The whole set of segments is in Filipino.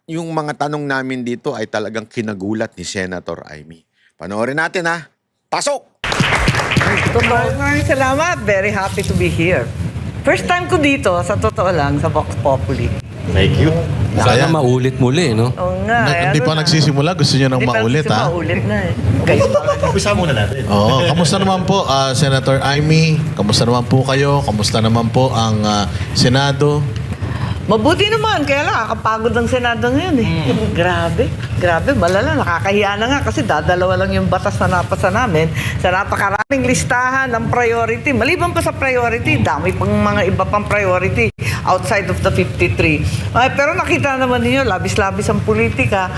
yung mga tanong namin dito ay talagang kinagulat ni Senator Amy. Panoorin natin ha. Pasok! Maraming salamat. Very happy to be here. First time ko dito, sa totoo lang, sa Vox Populi. Thank you. Sana maulit muli, no? Oo nga. Hindi pa nagsisimula, gusto niyo nang maulit, ha? Maulit na eh. Kayo Umpisa muna natin. Oo, kamusta naman po, Senator Amy? Kamusta naman po kayo? Kamusta naman po ang Senado? Mabuti naman, kaya lang, nakakapagod ang Senado ngayon eh. Grabe, malala, nakakahiya na nga kasi dadalawa lang yung batas na napasa namin sa napakaraming listahan ng priority. Maliban pa sa priority, dami pang mga iba pang priority outside of the 53. Pero nakita naman niyo, labis-labis ang politika.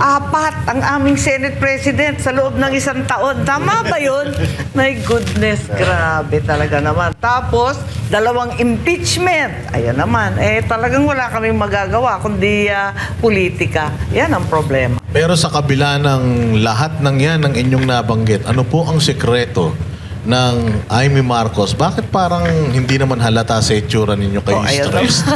4 ang aming Senate President sa loob ng 1 taon. Tama ba yun? My goodness, grabe talaga naman. Tapos, 2 impeachment. Ayan naman, talagang wala kaming magagawa kundi politika. Yan ang problema. Pero sa kabila ng lahat ng yan ng inyong nabanggit, ano po ang sekreto ng Amy Marcos? Bakit parang hindi naman halata sa itsura ninyo kayo stressed?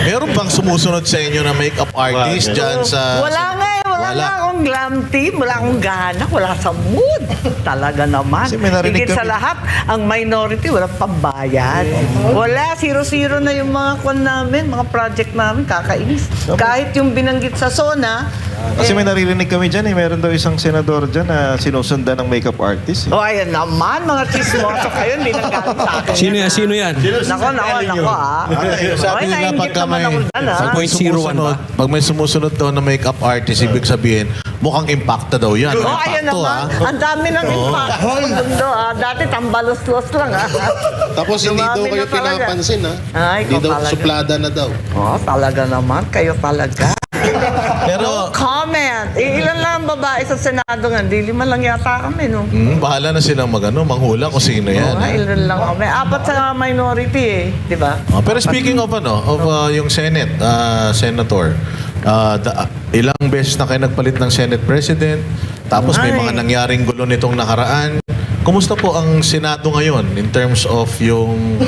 Meron bang sumusunod sa inyo na makeup artist dyan sa... Wala nga eh. Wala nga akong glam team. Wala akong gana. Wala sa mood. Talaga naman. Kasi may narinig Higit sa kami- lahat, ang minority, walang pambayad. Wala. 0-0 na yung mga kwan namin, mga project namin. Kakainis. Kahit yung binanggit sa SONA, Kasi may naririnig kami dyan meron daw isang senador dyan na sinusundan ng makeup artist. ayan naman, mga chismoso kayo, hindi nanggaling sa akin. Sino yan? Nako, Sabi nila pagka may, ah. pag may 0.01 sumusunod, ba? pag may sumusunod daw na makeup artist, ibig sabihin, mukhang impacta daw yan. Ayan Impacto, naman. Ang dami ng impact. Mundo, Dati tambalos-los lang, Tapos hindi daw Dumami kayo na talaga. pinapansin, ha? Ay, Hindi ikaw daw, talaga. suplada na daw. Talaga naman. Kayo talaga. Pero, Comment. Ilan lang ang babae sa Senado nga? Di 5 lang yata kami, no? bahala na silang manghula kung sino yan. Oo nga, ilan lang kami. 4 sa minority eh. Di ba? Pero speaking of yung Senate, Senator, ilang beses na kayo nagpalit ng Senate President, tapos may mga nangyaring gulo nitong nakaraan. Kumusta po ang Senado ngayon in terms of yung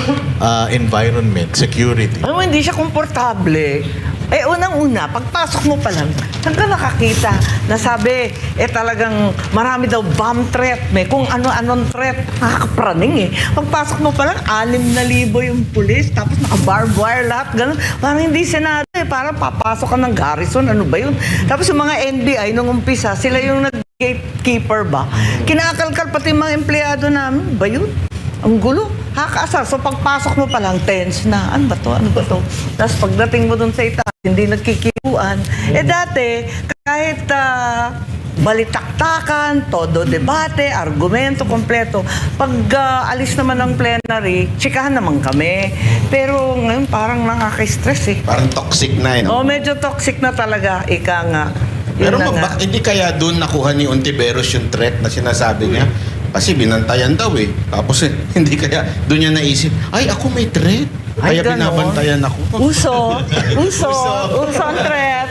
environment, security? Alam mo, hindi siya komportable. Unang-una, pagpasok mo pa lang, saan ka nakakita na sabi, talagang marami daw bomb threat, may kung ano-anong threat, nakakapraning eh. Pagpasok mo pa lang, 6,000 yung pulis, tapos naka-barbed wire lahat, ganun. Parang hindi Senado eh, parang papasok ka ng garrison, ano ba yun? Tapos yung mga NBI, nung umpisa, sila yung gatekeeper ba? Kinakalkal pati mga empleyado namin, ba yun? Ang gulo, hakaasar. So pagpasok mo pa lang, tense na. Ano ba to? Ano ba to? Tapos pagdating mo dun sa itaas, hindi nagkikibuan. Dati, kahit balitaktakan, todo debate, argumento, kompleto. Pag alis naman ng plenary, chikahan naman kami. Pero ngayon parang nakaka-stress eh. Parang toxic na, Medyo toxic na talaga. Ika nga. Yun Pero na nga. hindi kaya doon nakuha ni Ontiveros yung threat na sinasabi niya? Kasi binantayan daw eh. Tapos hindi kaya doon niya naisip, ay ako may threat. Kaya ganon. binabantayan ako. Uso ang threat.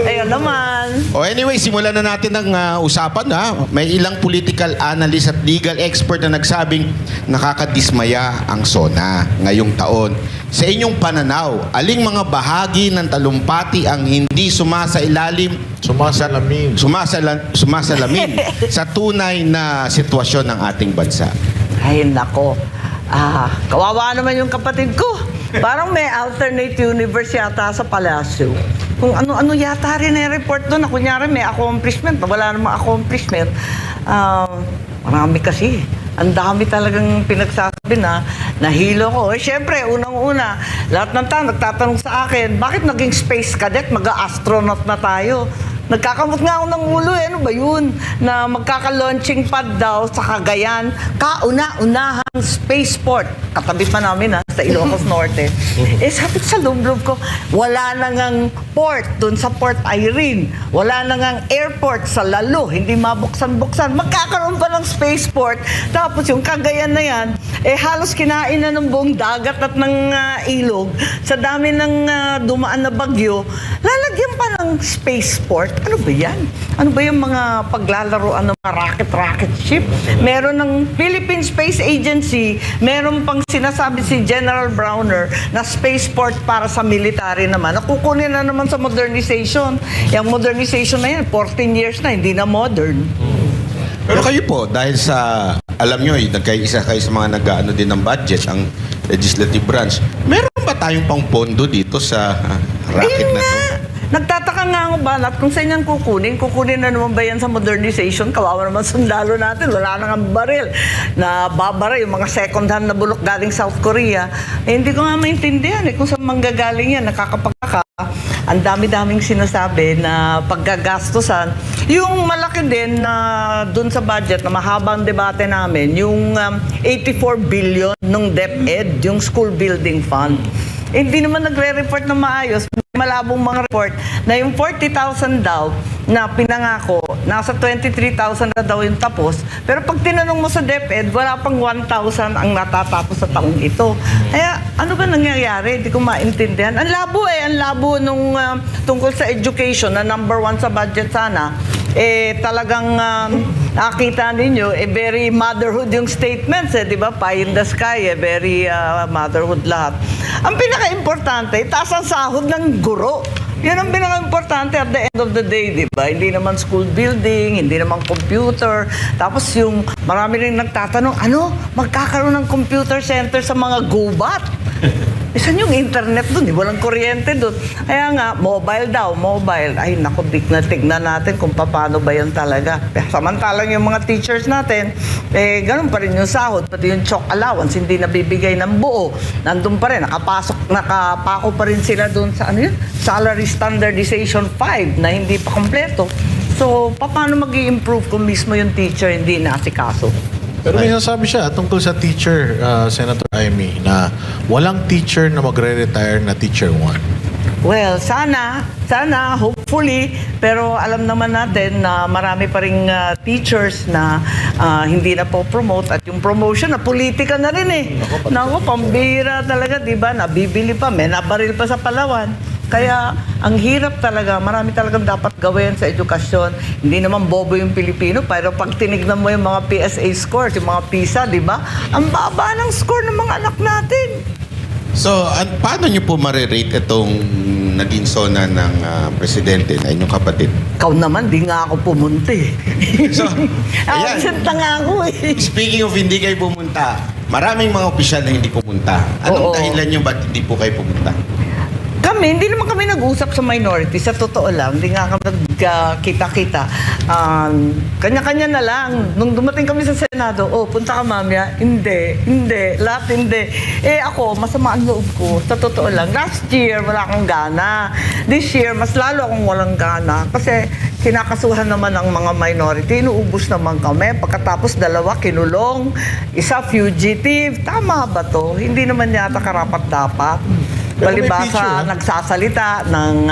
Ayun naman. Anyway, simulan na natin ang usapan, ha. May ilang political analyst at legal expert na nagsabing nakakadismaya ang SONA ngayong taon. Sa inyong pananaw, aling mga bahagi ng talumpati ang hindi sumasalamin sa tunay na sitwasyon ng ating bansa? Ay, nako. Kawawa naman yung kapatid ko. Parang may alternate universe yata sa palasyo. Kung ano-ano yata rin report doon na kunyari may accomplishment. Wala namang accomplishment. Marami kasi. Ang dami talagang pinagsasabi na nahilo ko. Siyempre, unang-una, lahat ng tao nagtatanong sa akin, bakit naging space cadet, mag-astronaut na tayo? Nagkakamot nga ako ng ulo ano ba yun? Na magkaka-launching pad daw sa Cagayan, kauna-unahang spaceport. Katabi pa namin sa Ilocos Norte. Sabi ko sa loob-loob ko, wala na ngang port dun sa Port Irene. Wala na ngang airport sa Lalo. Hindi mabuksan-buksan. Magkakaroon pa ng spaceport. Tapos yung Cagayan na yan, halos kinain na ng buong dagat at ng ilog. Sa dami ng dumaan na bagyo, lalagyan pa ng spaceport. Ano ba yan? Ano ba yung mga paglalaroan ng mga rocket ship? Meron ng Philippine Space Agency, meron pang sinasabi si General Browner na spaceport para sa military naman. Nakukunin na naman sa modernization. Yung modernization na yan, 14 years na, hindi na modern. Pero kayo po, dahil sa, alam nyo, nagkaisa kayo sa mga nag-ano din ng budget, ang legislative branch, meron ba tayong pang pondo dito sa racket na to? Nagtataka nga ako ba, kung saan yan kukunin na naman ba yan sa modernization? Kawawa naman sundalo natin, wala na nga baril. Na babara yung mga second hand na bulok galing South Korea. Hindi ko nga maintindihan kung saan manggagaling yan, nakakapagkaka. Ang dami-daming sinasabi na paggagastosan. Yung malaki din na dun sa budget na mahabang debate namin, yung 84 billion ng DepEd, yung school building fund. Hindi naman nagre-report na maayos. May malabong mga report na yung 40,000 daw na pinangako, nasa 23,000 na daw yung tapos. Pero pag tinanong mo sa DepEd, wala pang 1,000 ang natatapos sa taong ito. Kaya ano ba nangyayari? Hindi ko maintindihan. Ang labo nung tungkol sa education na number 1 sa budget sana. Talagang nakita ninyo, very motherhood yung statements, di ba? Pie in the sky, very motherhood lahat. Ang pinaka-importante, itaas ang sahod ng guro. Yan ang pinaka-importante at the end of the day, di ba? Hindi naman school building, hindi naman computer. Tapos yung marami rin nagtatanong, magkakaroon ng computer center sa mga gubat? Saan yung internet dun? Walang kuryente dun. Kaya nga, mobile daw, mobile. Ay, naku, tignan natin kung paano ba yan talaga. Samantalang yung mga teachers natin, ganun pa rin yung sahod, pati yung chalk allowance, hindi nabibigay ng buo. Nandun pa rin, nakapako pa rin sila dun sa, salary standardization 5 na hindi pa kompleto. So, paano mag-i-improve kung mismo yung teacher hindi naasikaso? Pero may nasabi siya tungkol sa teacher, Senator Amy, na walang teacher na magre-retire na teacher 1. Well, sana, hopefully, pero alam naman natin na marami pa ring teachers na hindi na po promote at yung promotion na politika na rin Naku, pambira talaga, di ba? Nabibili pa, may nabaril pa sa Palawan. Kaya ang hirap talaga, marami talagang dapat gawin sa edukasyon. Hindi naman bobo yung Pilipino, pero pag tinignan mo yung mga PSA scores, yung mga PISA, di ba? Ang baba ng score ng mga anak natin. So, paano nyo po marirate itong naging sona ng presidente na inyong kapatid? Ikaw naman, di nga ako pumunta So, ayan. Absent na nga ako Speaking of hindi kayo pumunta, maraming mga opisyal na hindi pumunta. Anong Oo. dahilan nyo ba't hindi po kayo pumunta? Hindi naman kami nag-usap sa minority. Sa totoo lang, hindi nga kami nagkita-kita. Kanya-kanya na lang. Nung dumating kami sa Senado, punta ka mamaya. Hindi. Lahat hindi. Ako, masama ang loob ko. Sa totoo lang. Last year, wala akong gana. This year, mas lalo akong walang gana. Kasi kinakasuhan naman ang mga minority. Inuubos naman kami. Pagkatapos, 2 kinulong. 1 fugitive. Tama ba to? Hindi naman yata karapat-dapat. Balibasa, nagsasalita ng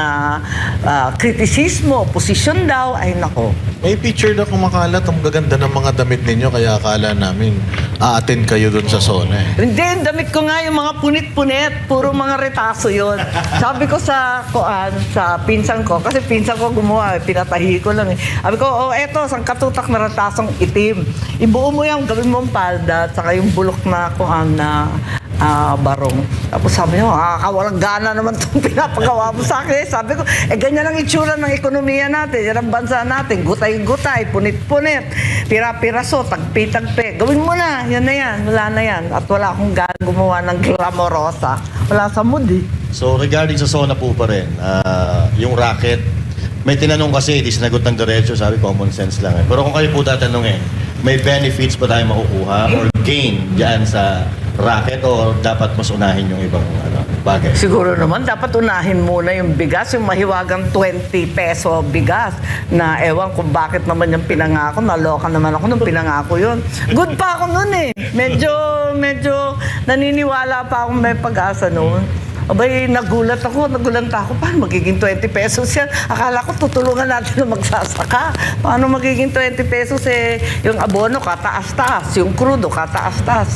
kritisismo, posisyon daw, ay nako. May picture na kumakalat, ang gaganda ng mga damit ninyo, kaya akala namin a-attend kayo dun sa zona Hindi, damit ko nga yung mga punit-punit, puro mga retaso yon. Sabi ko sa pinsan ko, kasi pinsan ko gumawa, pinatahi ko lang Sabi ko, eto, sang katutak na retasong itim. Ibuo mo yan, gawin mo ang palda, at saka yung bulok na na barong. Tapos sabi niya, walang gana naman itong pinapagawa mo sa akin. Sabi ko, ganyan ang itsura ng ekonomiya natin, yan ang bansa natin, gutay-gutay, punit-punit, pira-piraso, tagpi-tagpi. Gawin mo na, yan na yan, wala na yan. At wala akong gana gumawa ng glamorosa. Wala sa mood So regarding sa SONA po pa rin, yung racket, may tinanong kasi, di sinagot ng diretso, sabi common sense lang Pero kung kayo po tatanungin, may benefits ba tayo makukuha or gain dyan sa racket o dapat mas unahin yung ibang bagay? Siguro naman, dapat unahin muna yung bigas, yung mahiwagang 20 peso bigas na ewan kung bakit naman yung pinangako. Naloka naman ako nung pinangako yun. Good pa ako nun Medyo naniniwala pa akong may pag-asa noon. Abay, nagulat ako. Paano magiging 20 pesos yan? Akala ko tutulungan natin na magsasaka. Paano magiging 20 pesos yung abono, kataas-taas. Yung crudo, kataas-taas.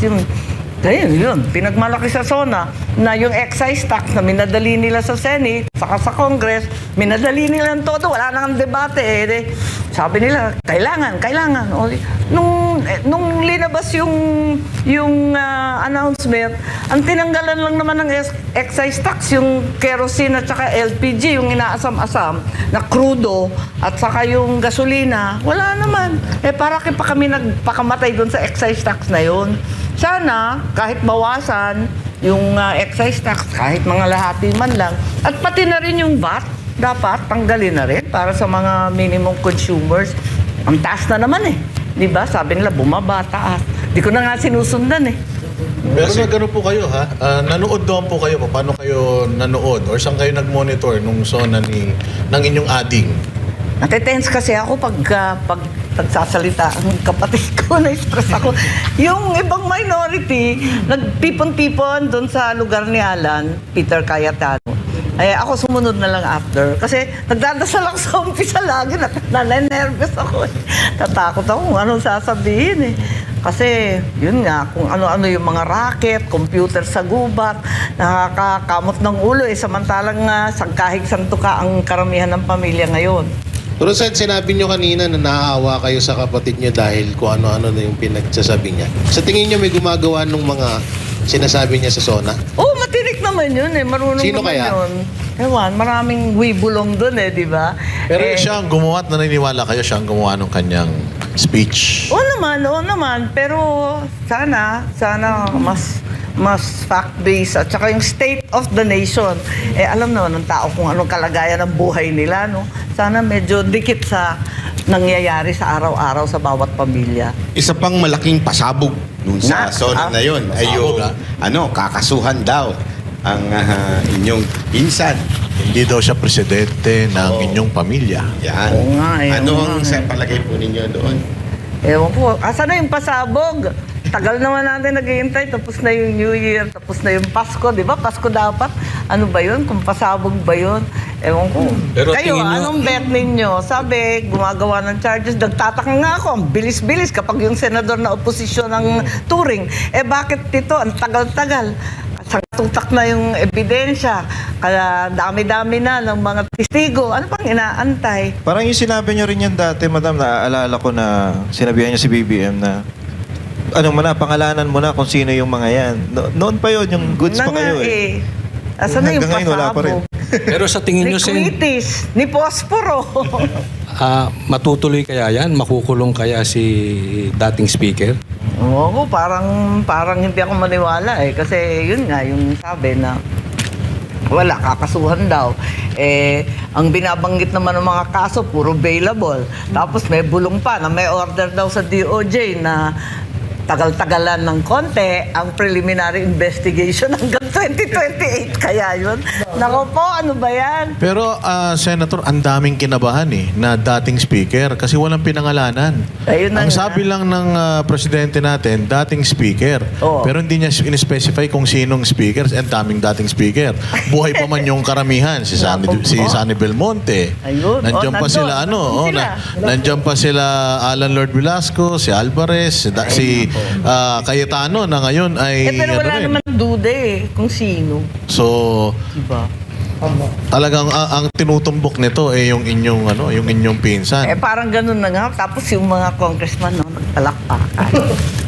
Ayun, yun. Pinagmalaki sa SONA na yung excise tax na minadali nila sa Senate, saka sa Congress, minadali nila ang todo. Wala nang debate eh. Sabi nila, kailangan. O, nung linabas yung announcement, ang tinanggalan lang naman ng excise tax, yung kerosene at saka LPG, yung inaasam-asam na crudo at saka yung gasolina. Wala naman. Para pa kami nagpakamatay doon sa excise tax na yun. Sana, kahit bawasan yung excise tax, kahit mga lahati man lang, at pati na rin yung VAT, dapat tanggalin na rin para sa mga minimum consumers. Ang taas na naman eh. Di ba? Sabi nila, bumaba, taas. Di ko na nga sinusundan eh. Pero na gano'n po kayo ha? Nanood doon po kayo. Paano kayo nanood? Or saan kayo nag-monitor nung zona ng inyong ading? Natitense kasi ako pag nagsasalita ang kapatid ko, na-stress ako. Yung ibang minority, nagtipon-tipon doon sa lugar ni Alan, Peter Cayetano. Ako sumunod na lang after. Kasi nagdadasal ako sa umpisa lagi, nanenervous ako. Tatakot ako kung anong sasabihin eh. Kasi, yun nga, kung ano-ano yung mga racket, computer sa gubat, nakakakamot ng ulo eh. Samantalang sagkahig santuka ang karamihan ng pamilya ngayon. Pero sinabi nyo kanina na naaawa kayo sa kapatid nyo dahil kung ano-ano na yung pinagsasabi niya. Sa tingin nyo may gumagawa nung mga sinasabi niya sa SONA? Matinik naman yun eh. Marunong Sino naman kaya? yun. Ewan, maraming wibulong dun eh, di ba? Pero siya ang gumawa at naniniwala kayo siya ang gumawa ng kanyang speech. Oo naman. Pero sana mas fact-based at saka yung state of the nation. Alam naman ng tao kung anong kalagayan ng buhay nila, no? Sana medyo dikit sa nangyayari sa araw-araw sa bawat pamilya. Isa pang malaking pasabog dun sa zona na yun ay yung kakasuhan daw ang inyong pinsan. Hindi daw siya presidente ng inyong pamilya. Yan. Oo nga eh, Ano oo ang nga eh. palagay po ninyo doon? Ewan ko, asa na yung pasabog? Tagal naman natin naghihintay, tapos na yung New Year, tapos na yung Pasko, di ba? Pasko dapat. Ano ba yun? Kung pasabog ba yun? Ewan ko. Pero Kayo, tingin nyo- anong bet ninyo? Sabi, gumagawa ng charges. Nagtataka nga ako, ang bilis-bilis kapag yung senador na oposisyon ng Turing. Bakit dito? Ang tagal-tagal. Tutak na yung ebidensya. Kaya dami-dami na ng mga testigo. Ano pang inaantay? Parang yung sinabi niyo rin yan dati, madam, naaalala ko na sinabihan niya si BBM na pangalanan mo na kung sino yung mga yan. Noon pa yun, yung goods pa kayo eh. Asan na yung Hanggang ngayon, wala pa rin. pasabog? Pero sa tingin nyo, Sen, Liquitis, ni Posporo. matutuloy kaya yan? Makukulong kaya si dating speaker? Oo, parang hindi ako maniwala eh. Kasi yun nga, yung sabi na wala, kakasuhan daw. Ang binabanggit naman ng mga kaso, puro bailable. Tapos may bulong pa na may order daw sa DOJ na tagal-tagalan ng konti ang preliminary investigation hanggang 2028. Kaya yun. Nako po, ano ba yan? Pero Senator, ang daming kinabahan na dating speaker kasi walang pinangalanan. Ayun na Ang nga. sabi lang ng presidente natin, dating speaker. Oo. Pero hindi niya in-specify kung sinong speaker. Ang daming dating speaker. Buhay pa man yung karamihan. Si Sunny Belmonte. Ayun. Nandiyan pa nandun. sila, Nandun sila. nandiyan pa sila Alan Lord Velasco, si Alvarez, si Cayetano na ngayon ay Pero wala rin. naman duda eh kung sino. So, Diba? talagang ang tinutumbok nito yung inyong pinsan. Parang ganun na nga. Tapos yung mga congressman, no, nagpalakpakan.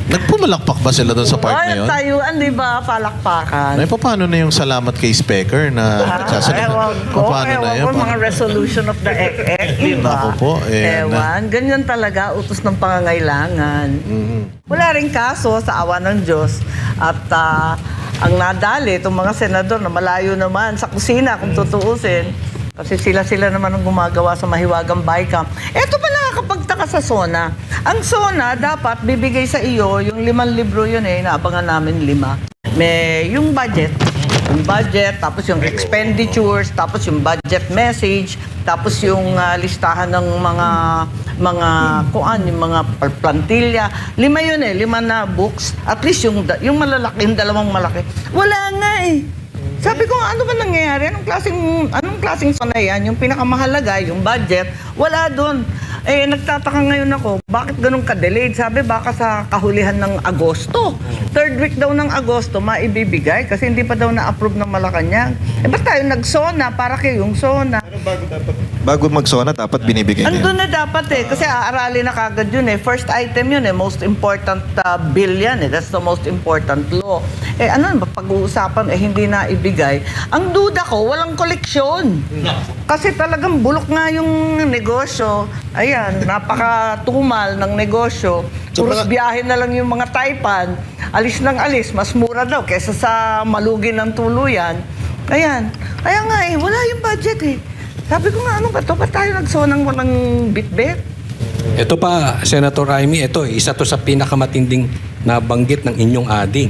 Nagpumalakpak ba sila doon sa part na yun? Tayuan, di ba? Palakpakan. Ay, paano na yung salamat kay Speaker na nagsasalita? Ewan ko, Paano na yun? mga resolution of the EC, di ba? Naku po, Ewan, ganyan talaga, utos ng pangangailangan. Wala rin kaso sa awa ng Diyos. At ang nadali, itong mga senador na malayo naman sa kusina, kung tutuusin, kasi sila naman ang gumagawa sa Mahiwagang Bicam. Eto pa nakakapagtaka sa SONA. Ang SONA, dapat bibigay sa iyo, yung 5 libro yun naabangan namin 5. May yung budget, tapos yung expenditures, tapos yung budget message, tapos yung listahan ng mga yung mga plantilla. 5 yun 5 na books. At least yung malalaki, yung dalawang malaki. Wala nga eh. Sabi ko, ano ba nangyayari? Anong klaseng SONA yan? Yung pinakamahalaga, yung budget, wala doon. Nagtataka ngayon ako, bakit ganun ka-delayed? Sabi, baka sa kahulihan ng Agosto. Third week daw ng Agosto, maibibigay kasi hindi pa daw na-approve ng Malacanang. Ba't tayo nag-SONA para kayong SONA? Bago mag-SONA, dapat binibigay niya. Andun na dapat kasi aaralin na kagad yun First item yun most important bill yan That's the most important law. Ano ba pag-uusapan hindi na ibigay. Ang duda ko, walang koleksyon. Kasi talagang bulok nga yung negosyo. Ayan, napakatumal ng negosyo. Puros biyahe na lang yung mga Taipan. Alis ng alis, mas mura daw kesa sa malugin ng tuluyan. Ayan. Kaya nga wala yung budget Sabi ko nga, ano ba ito? Ba't tayo nagsonang walang bit-bit? Ito pa, Senator Amy, ito, isa to sa pinakamatinding nabanggit ng inyong ading.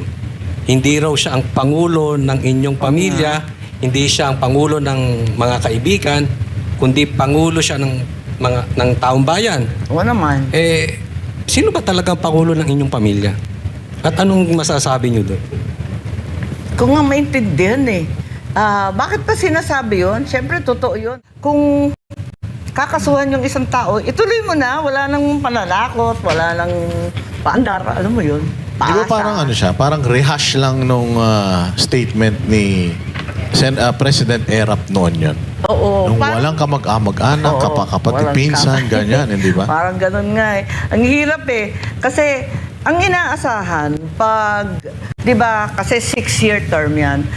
Hindi raw siya ang pangulo ng inyong pamilya, hindi siya ang pangulo ng mga kaibigan, kundi pangulo siya ng taong bayan. Oo naman. Sino ba talagang pangulo ng inyong pamilya? At anong masasabi niyo doon? Kung nga maintindihan bakit pa sinasabi yun? Siyempre, totoo yun. Kung kakasuhan yung isang tao, ituloy mo na. Wala nang pananakot, wala nang paandar. Alam mo yun? Di ba parang ano siya? Parang rehash lang nung statement ni President Erap noon yun. Oo. Nung walang kamag-anak, Oo, kapatid, walang pinsan, ganyan, hindi ba? Parang ganun nga Ang hirap Kasi, ang inaasahan, pag, di ba, kasi 6-year term yan.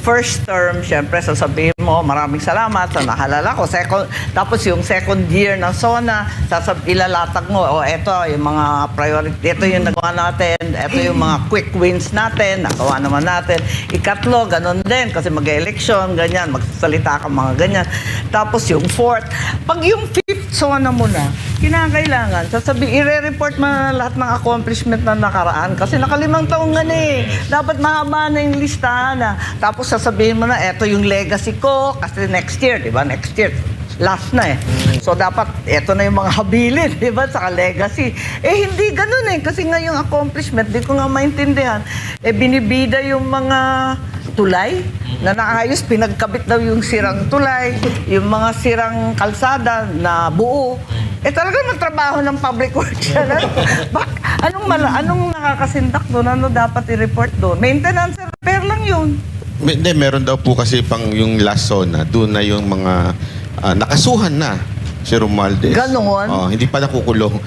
First term, syempre, sasabihin mo, maraming salamat sa nahalala ko. Tapos yung second year ng SONA, ilalatag mo, eto yung mga priority, ito yung nagawa natin, ito yung mga quick wins natin, nagawa naman natin. Ikatlo, ganun din, kasi mag-election, ganyan, magsasalita ka mga ganyan. Tapos yung fourth, pag yung fifth SONA mo na, kinakailangan, i-report mo na lahat ng accomplishment na nakaraan kasi nakalimang taong nga dapat mahaba na yung listahan Tapos sasabihin mo na, eto yung legacy ko kasi next year, di ba? Next year, last na So dapat, eto na yung mga habilin, di ba? Saka legacy. Hindi ganun kasi nga yung accomplishment, di ko nga maintindihan. Binibida yung mga tulay na naayos, pinagkabit daw yung sirang tulay, yung mga sirang kalsada na buo. Talagang magtrabaho ng public works yan. Anong nakakasindak doon? Ano dapat i-report doon? Maintenance and repair lang yun. Hindi, meron daw po kasi pang yung last SONA, doon na yung mga nakasuhan na si Romualdez. Ganon? Hindi pa nakukulong.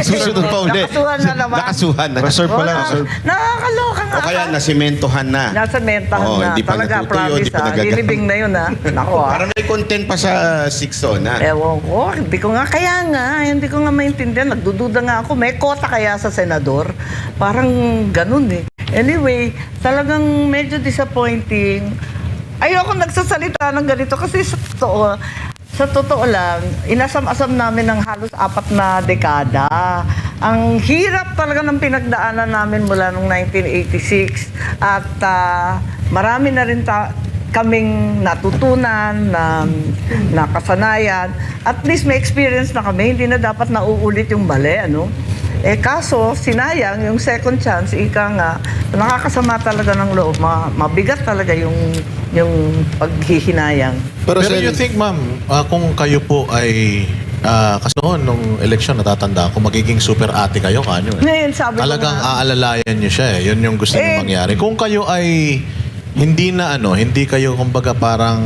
Susunod pa uli. Nakasuhan na naman. Nakasuhan na. Reserve pala, reserve. Nakakaloka nga. O kaya nasementohan na. Nasementahan na. Hindi pa Talaga, natutuyo, hindi promise pa nagagamit. Lilibing na yun Nako Para may content pa sa 6 SONA. Ewan ko. Hindi ko nga maintindihan. Nagdududa nga ako. May kota kaya sa senador? Parang ganun Anyway, talagang medyo disappointing. Ayoko nagsasalita ng ganito kasi sa totoo lang, inasam-asam namin ng halos 4 na dekada. Ang hirap talaga ng pinagdaanan namin mula noong 1986 at marami na rin kaming natutunan na kasanayan. At least may experience na kami, hindi na dapat nauulit yung mali, kaso, sinayang yung second chance, nakakasama talaga ng loob. Mabigat talaga yung paghihinayang. Pero you think, ma'am, kung kayo po ay kasi noon, nung eleksyon, natatanda ako, magiging super ate kayo, kanyo Ngayon, sabi ko talagang nga, aalalayan nyo siya Yun yung gusto nyo mangyari. Kung kayo ay hindi kayo, kumbaga, parang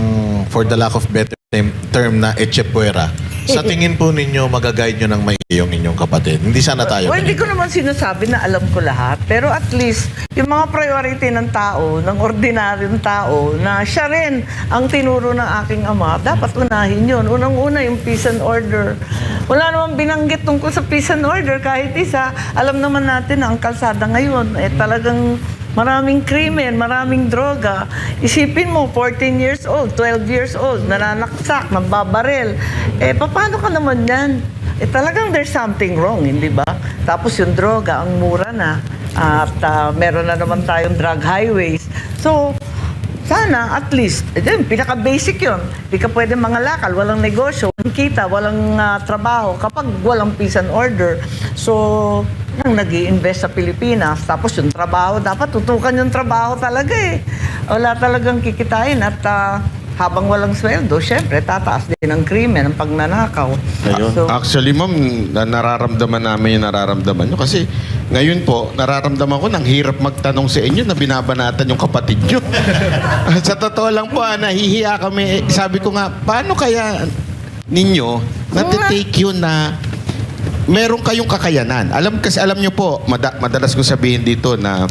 for the lack of better term na echepuera, sa tingin po ninyo, magaguide nyo ng may yung inyong kapatid. Hindi sana tayo. Hindi ko naman sinasabi na alam ko lahat. Pero at least, yung mga priority ng tao, ng ordinaryong tao, na siya rin ang tinuro ng aking ama, dapat unahin yun. Unang-una, yung peace and order. Wala namang binanggit tungkol sa peace and order kahit isa. Alam naman natin na ang kalsada ngayon, talagang maraming krimen, maraming droga. Isipin mo, 14 years old, 12 years old, nananaksak, nababaril. Paano ka naman yan? Talagang there's something wrong, hindi ba? Tapos yung droga, ang mura na. At meron na naman tayong drug highways. So, sana at least, pinaka-basic yun. Hindi ka pwede mangalakal, walang negosyo, walang kita, walang trabaho kapag walang peace and order. So, nang nag-i-invest sa Pilipinas, tapos yung trabaho, dapat tutukan yung trabaho talaga Wala talagang kikitain at habang walang sweldo, syempre, tataas din ang krimen, ang pagnanakaw. Ayun. So, Actually, ma'am, nararamdaman namin yung nararamdaman nyo. Kasi ngayon po, nararamdaman ko, nang hirap magtanong sa inyo na binabanatan yung kapatid nyo. Sa totoo lang po, nahihiya kami. Sabi ko nga, paano kaya ninyo natitake yun na meron kayong kakayanan? Alam nyo po, madalas ko sabihin dito na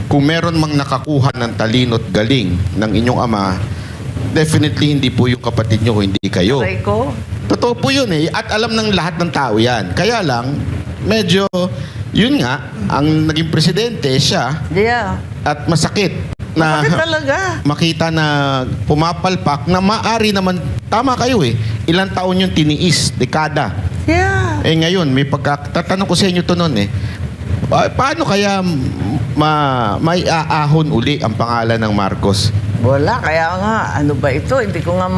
kung meron mang nakakuha ng talino't galing ng inyong ama, definitely hindi po yung kapatid nyo, hindi kayo. aray ko. Totoo po yun eh. At alam ng lahat ng tao yan. Kaya lang, medyo, yun nga, ang naging presidente siya Yeah. at masakit na Bakit talaga? makita na pumapalpak na maari naman, tama kayo eh, ilang taon yung tiniis, dekada. Yeah. Eh ngayon, may pagkatatanong ko sa inyo to noon eh, paano kaya may aahon uli ang pangalan ng Marcos? Wala, kaya nga, ano ba ito? Hindi ko nga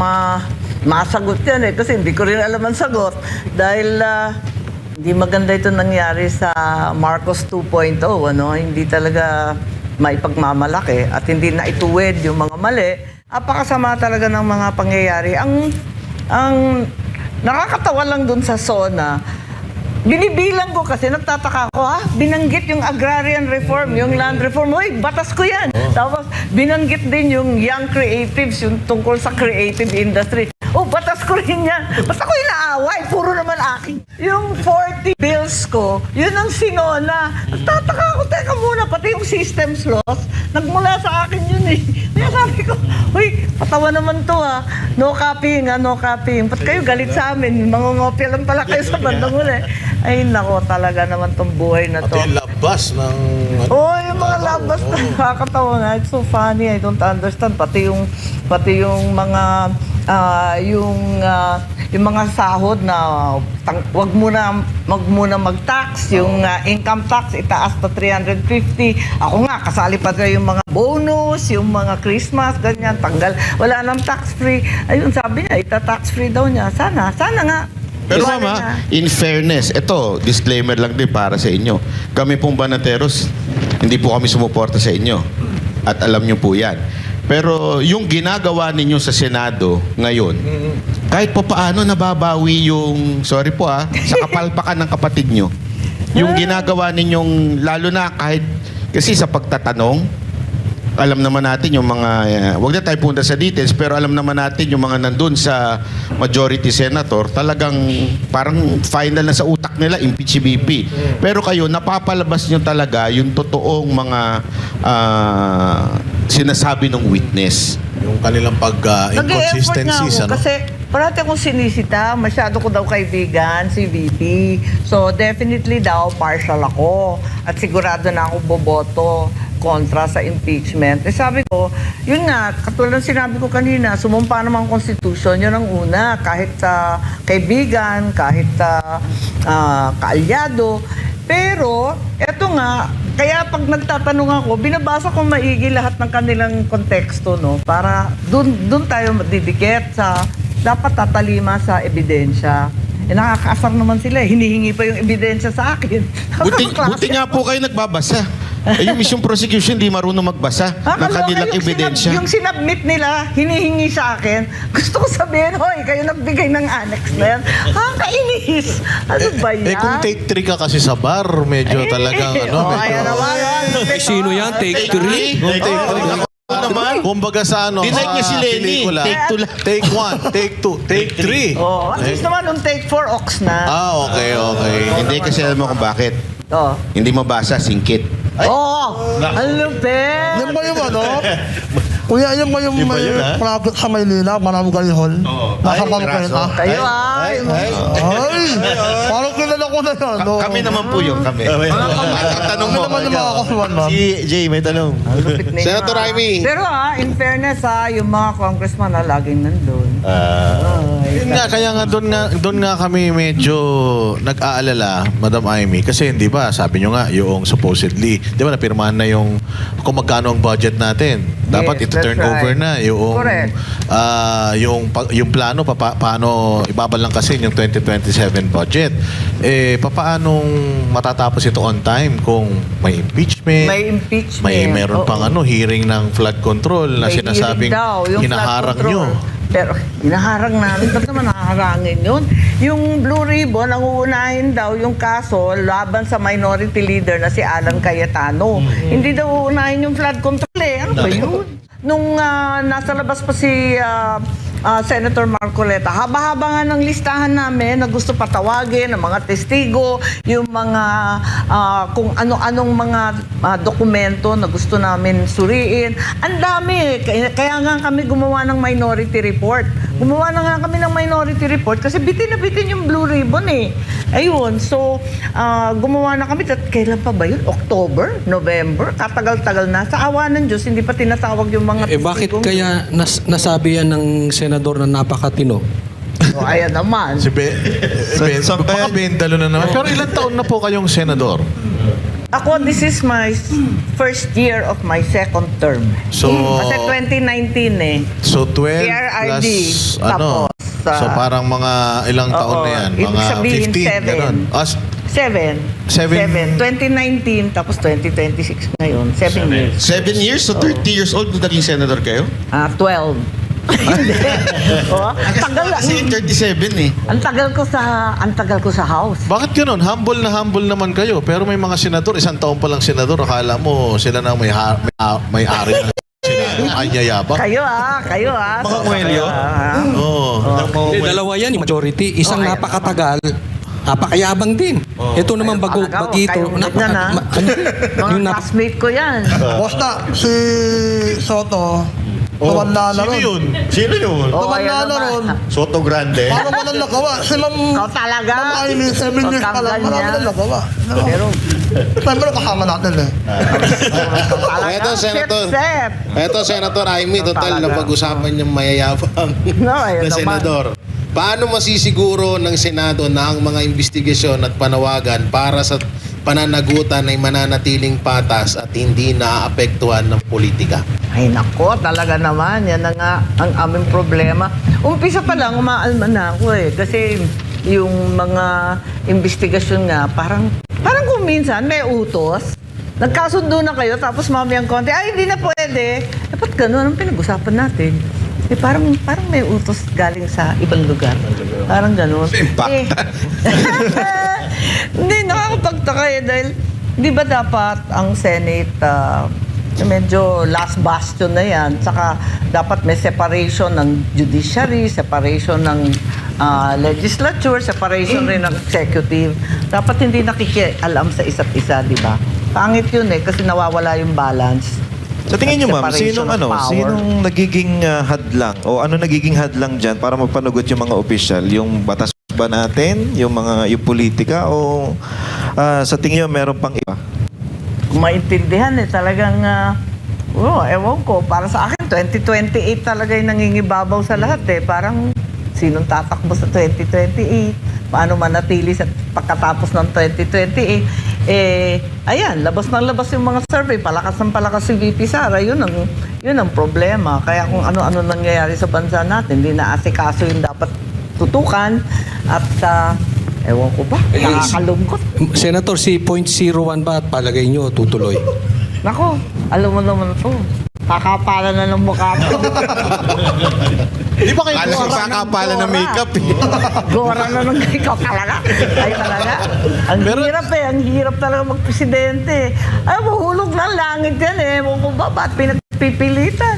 masagot yan eh, kasi hindi ko rin alam ang sagot. Dahil hindi maganda ito nangyari sa Marcos 2.0, ano? Hindi talaga maipagmamalaki at hindi na ituwid yung mga mali. Apakasama talaga ng mga pangyayari. Ang nakakatawa lang dun sa SONA, binibilang ko kasi nagtataka ko, binanggit yung agrarian reform, yung land reform. Uy, batas ko yan. Tapos binanggit din yung young creatives, yung tungkol sa creative industry. Oh, batas ko rin yan. Basta ko inaaway, puro naman akin. Yung 40 bills ko, yun ang sinona. Nagtataka ako, teka muna, pati yung systems laws, nagmula sa akin yun eh. Kaya sabi ko, uy, patawa naman to No copying no copying. Ba't kayo galit sa amin? Mangungopia lang pala kayo sa bandang uli. Ay, nako, talaga naman tong buhay na to. At yung labas ng... Oh, yung mga labas na nakakatawa nga. It's so funny. I don't understand. Pati yung mga yung mga sahod na wag muna mag-tax, yung income tax itaas to 350. Ako nga kasali pa rin yung mga bonus, yung mga Christmas, ganyan, tanggal. Wala nang tax free. Ayun, sabi niya, ita-tax free daw niya. Sana nga. Pero Iwanan mama, niya. in fairness, ito, disclaimer lang din para sa inyo. Kami pong Banateros, hindi po kami sumuporta sa inyo. At alam nyo po yan. Pero yung ginagawa ninyo sa Senado ngayon, kahit pa paano nababawi yung, sorry po sa kapalpakan ng kapatid nyo. Yung ginagawa ninyong, lalo na kahit, kasi sa pagtatanong, alam naman natin yung mga, wag na tayo punta sa details, pero alam naman natin yung mga nandun sa majority senator, talagang parang final na sa utak nila, impeach si BP. Pero kayo, napapalabas nyo talaga yung totoong mga sinasabi ng witness. Yung kanilang Nag-e-effort nga pag-inconsistencies, ako kasi parati akong sinisita, masyado ko daw kaibigan si VP. So definitely daw partial ako at sigurado na ako boboto kontra sa impeachment. Eh sabi ko, yun nga, katulad ng sinabi ko kanina, sumumpa naman ang Constitution, yun ang una, kahit sa kaibigan, kahit kaalyado. Pero, eto nga, kaya pag nagtatanong ako, binabasa ko maigi lahat ng kanilang konteksto, no? Para dun tayo didikit sa, dapat tatalima sa ebidensya. Eh, nakakaasar naman sila. Hinihingi pa yung ebidensya sa akin. Buti nga po kayo nagbabasa. Eh, yung mission prosecution, di marunong magbasa ng kanilang ebidensya. Yung sinubmit nila, hinihingi sa akin. Gusto ko sabihin, hoy, kayo nagbigay ng annex na yan. Kainis! Ano ba yan? Eh kung take 3 ka kasi sa bar, medyo talagang Oh, ayan naman. Sino yan? Take 3? Kung take 3 naman. Kumbaga sa Denied niya si Lenny. pelikula. Take 2 lang. Take 1, take 2, take 3. Oh, at least naman nung take 4 ox na. Okay. Hindi kasi alam mo kung bakit. Oh. Hindi mabasa, singkit. Oh! Ang lupit! Yan ba yung ano? Kuya, yan ba yung Iba may yun, project sa Maynila, Manamo Galihon? Nasa Ay, Pangketa? Kayo Ay! Parang kilala ko na yan. no? Kami naman po yun, kami. Tanong Kami mo. naman yung mga kasuhan, ma'am. Si Jay, may tanong. Ang lupit na yun, Senator Amy. Pero in fairness yung mga congressman na laging nandun. Yun nga, kaya nga doon nga kami medyo nag-aalala, Madam Amy, kasi hindi ba, sabi nyo nga, yung supposedly, di ba napirmahan na yung kung magkano ang budget natin. Dapat Yes, ito-turn that's over right. na yung Correct. yung plano paano ibabalangkasin yung 2027 budget. Papaanong matatapos ito on time kung may impeachment? May impeachment. Meron pang Oo. hearing ng flood control na May sinasabing hearing daw, yung hinaharang flood nyo. control. Pero hinaharang namin. Ba't naman haharangin yun? Yung Blue Ribbon, ang uunahin daw yung kaso laban sa minority leader na si Alan Cayetano. Hindi daw uunahin yung flood control eh. Ano ba yun? Nung nasa labas pa si Senator Marcoleta, haba-haba nga ng listahan namin na gusto patawagin ng mga testigo, yung mga kung ano-anong mga dokumento na gusto namin suriin. Ang dami. Kaya nga kami gumawa ng minority report. Gumawa na nga kami ng minority report kasi bitin na bitin yung Blue Ribbon eh. Ayun. So, gumawa na kami. Kailan pa ba yun? October? November? Katagal-tagal na. Sa awa ng Diyos, hindi pa tinatawag yung mga Bakit testigong- kaya nasabi yan ng senador na napakatino? O, ayan naman. Si baka 20 na naman. Pero ilang taon na po kayong senador? Ako, this is my first year of my second term. So, Kasi 2019 eh. So 12 PRRD, plus ano? tapos, So parang mga ilang taon Oo, na yan? ibig Mga sabihin, 15, seven. ganun. 7. 2019, tapos 2026 ngayon. 7 years. 7 years? So 30 years old nung naging senator kayo? 12. Hindi. Oh, tagal Kasi 37 eh. ang tagal ko sa house. Bakit ganun? Humble naman kayo. Pero may mga senador, isang taon pa lang senador, akala mo sila na may-ari ng senado. Anyayabang. Kayo Mga kwelyo? Oo. Hindi, dalawa yan, yung majority. Isang Okay. napakatagal, napakayabang din. Ito naman Talaga, bagito. kayo ulit yan, ha? Mga classmate ko yan. Basta, si Soto, tumanda na Sino ron. yun? Sino yun? Oh, Tumanda ayan na naman. ron. Soto Grande. Parang walang nagawa. Si Ma'am... Ikaw talaga. Ma'am Amy, 7 years pa lang. Marami ganyan. na nagawa. Pero, Siyempre, kasama natin eh. talaga. Eto, Senator. Sep. Eto, Senator Amy, total Talaga. na pag-usapan niyang mayayabang No, ayun na naman. senador. Paano masisiguro ng Senado na ang mga investigasyon at panawagan para sa pananagutan ay mananatiling patas at hindi naaapektuhan ng politika? Ay nako, talaga naman. Yan na nga ang aming problema. Umpisa pa lang, umaalma na ako eh. Kasi yung mga investigasyon nga, parang kung minsan may utos. Nagkasundo na kayo, tapos mamayang konti, ay hindi na pwede. Dapat ganun ang pinag-usapan natin. Parang may utos galing sa ibang lugar. Parang ganun. Hindi, nakakapagtaka eh. Dahil, di ba dapat ang Senate, medyo last bastion na yan. Saka dapat may separation ng judiciary, separation ng legislature, separation rin ng executive. Dapat hindi nakikialam sa isa't isa, di ba? Pangit yun eh, kasi nawawala yung balance. Sa tingin niyo, ma'am, Separation sinong of power. sinong nagiging hadlang o ano nagiging hadlang diyan para magpanagot yung mga opisyal, yung batas ba natin, yung politika o sa tingin niyo meron pang iba? Kung maintindihan eh, talagang, ewan ko, para sa akin, 2028 talaga yung nangingibabaw sa lahat eh. Parang, sinong tatakbo sa 2028? Paano manatili sa pagkatapos ng 2028? Ayan, labas ng labas yung mga survey, palakas ng palakas si VP Sara, yun ang problema. Kaya kung ano-ano nangyayari sa bansa natin, hindi naasikaso yung dapat tutukan at ewan ko ba, nakakalungkot. Senator, si .01 ba at palagay nyo tutuloy? Nako, alam mo naman to. Kakapala na ng mukha mo. Di ba kayo Alam ko kakapala ng makeup eh. Gora na ng ikaw talaga. Ay talaga. Ang hirap eh. Ang hirap talaga magpresidente. Ay, mahulog ng langit yan eh. Ewan ko ba, ba't pinagpipilitan?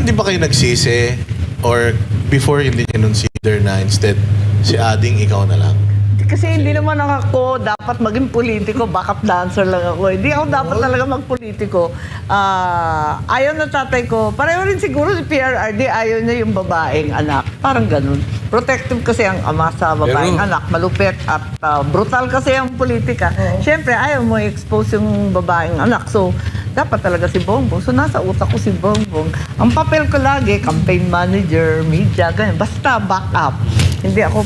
Di ba kayo nagsisi? Or before hindi consider na instead si Ading ikaw na lang? Kasi hindi naman ako dapat maging politiko, backup dancer lang ako. Hindi ako dapat talaga magpolitiko. Ayaw na tatay ko, pareho rin siguro si PRRD, ayaw niya yung babaeng anak. Parang ganun. Protective kasi ang ama sa babaeng Pero- anak, malupit at brutal kasi ang politika. Siyempre, ayaw mo i-expose yung babaeng anak. So, dapat talaga si Bongbong. So, nasa utak ko si Bongbong. Ang papel ko lagi, campaign manager, media, ganyan. Basta backup. Hindi ako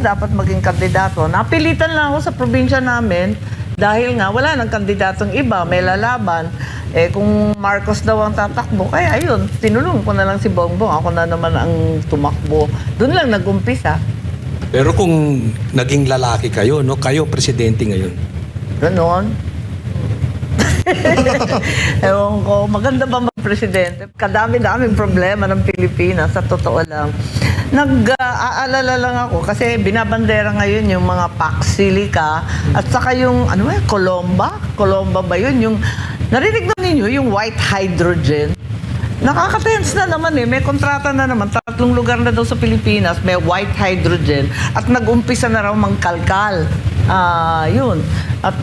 dapat maging kandidato. Napilitan lang ako sa probinsya namin Dahil nga, wala nang kandidatong iba, may lalaban. Eh, kung Marcos daw ang tatakbo, kaya ayun, tinulong ko na lang si Bongbong. Ako na naman ang tumakbo. Doon lang nag-umpisa. Pero kung naging lalaki kayo, no, kayo presidente ngayon. Ganon. Ewan ko, maganda ba mag-presidente? Kadami-daming problema ng Pilipinas, sa totoo lang. Nag-aalala lang ako kasi binabandera ngayon yung mga Pax Silica at saka yung, ano ba, Colomba? Colomba ba yun? Yung, narinig na ninyo yung white hydrogen? Nakaka-tense na naman eh. May kontrata na naman. 3 lugar na daw sa Pilipinas may white hydrogen at nag-umpisa na raw mangkalkal. Yun. At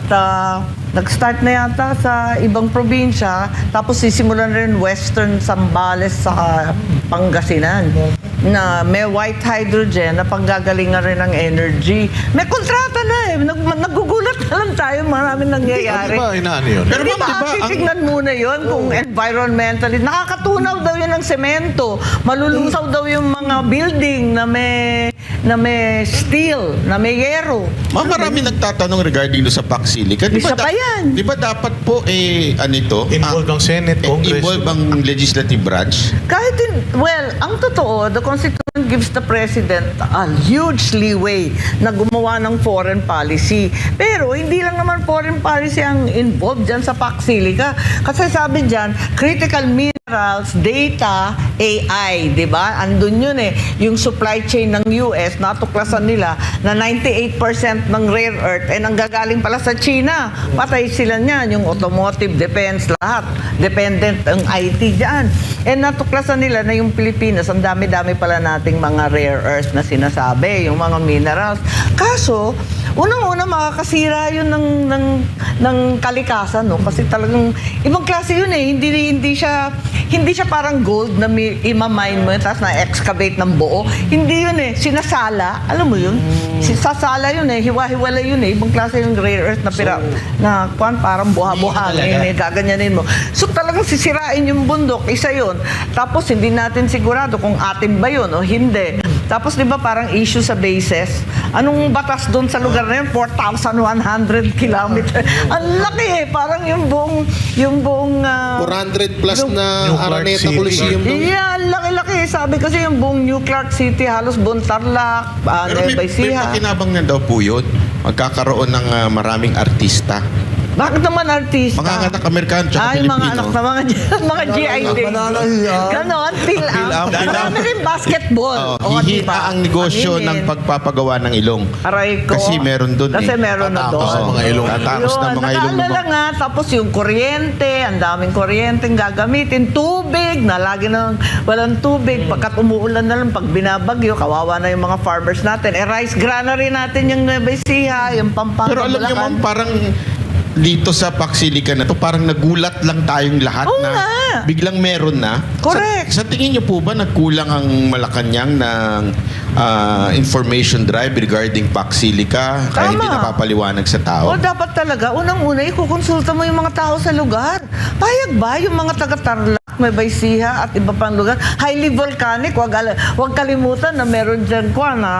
nag-start na yata sa ibang probinsya, tapos sisimulan rin Western Zambales sa Pangasinan na may white hydrogen na panggagalingan rin ng energy. May kontrata na eh. Nagugulat na lang tayo, maraming nangyayari. Di ba inaano yun? Pero di ba, titignan muna yun kung environmentally. Nakakatunaw daw yun ng semento. Malulusaw daw yung mga building na may steel, na may yero. Ma'am, marami nagtatanong regarding do sa Pax Silica. Isa pa yan. Di ba dapat po Involved ang Senate, Congress. involved ang legislative branch? Well, ang totoo, the Constitution gives the President a huge leeway na gumawa ng foreign policy. Pero hindi lang naman foreign policy ang involved dyan sa Pax Silica. Kasi sabi dyan, critical minerals, data, AI, di ba? Andun yun eh. Yung supply chain ng US, natuklasan nila na 98% ng rare earth ay nanggagaling pala sa China. Patay sila niyan, yung automotive, defense, lahat. Dependent ang IT dyan. And natuklasan nila na yung Pilipinas, ang dami-dami pala nating mga rare earth na sinasabi, yung mga minerals. Kaso, unang-una makakasira yun ng kalikasan, no? Kasi talagang ibang klase yun eh. Hindi siya parang gold na imamine mo, tapos na-excavate ng buo. Hindi yun eh. Sinasala. Alam mo yun? Sasala yun eh. Hiwa-hiwala yun eh. Ibang klase yung rare earth na parang buha-buhangin eh. Gaganyanin mo. So talagang sisirain yung bundok. Isa yun. Tapos hindi natin sigurado kung atin ba yun o hindi. Tapos di ba parang issue sa bases? Anong batas doon sa lugar na yun? 4,100 kilometers. Ang laki eh. Parang yung buong 400 plus na New Clark Araneta City. Coliseum doon. yeah, laki-laki. Sabi kasi yung buong New Clark City, halos buong Tarlac, Pero may Nueva Ecija. pakinabang na daw po yun. Magkakaroon ng maraming artista. Bakit naman artista? Mga anak Amerikano tsaka Ay, Pilipino. mga anak na mga GID. Ganon, Phil-Am. Marami rin basketball. Oh, hihita ang negosyo ng pagpapagawa ng ilong. Aray ko. Kasi meron doon Kasi meron na Tatakos doon. ang mga ilong. Tatakos ng mga ilong. Nakaalala nga, tapos yung kuryente, ang daming kuryente gagamitin. Tubig, na lagi nang walang tubig. Pagkat umuulan na lang, pag binabagyo, kawawa na yung mga farmers natin. Rice granary natin yung Nueva Ecija, yung Pampanga, Pero alam niyo ma'am, parang dito sa Pax Silica na to, parang nagulat lang tayong lahat Oo na nga. biglang meron na. Correct. Sa tingin niyo po ba nagkulang ang Malacanang ng information drive regarding Pax Silica kaya hindi Tama. napapaliwanag sa tao? O dapat talaga, unang-una, ikukonsulta mo yung mga tao sa lugar. Payag ba yung mga taga-Tarlac, Nueva Ecija at iba pang lugar? Highly volcanic, wag kalimutan na meron dyan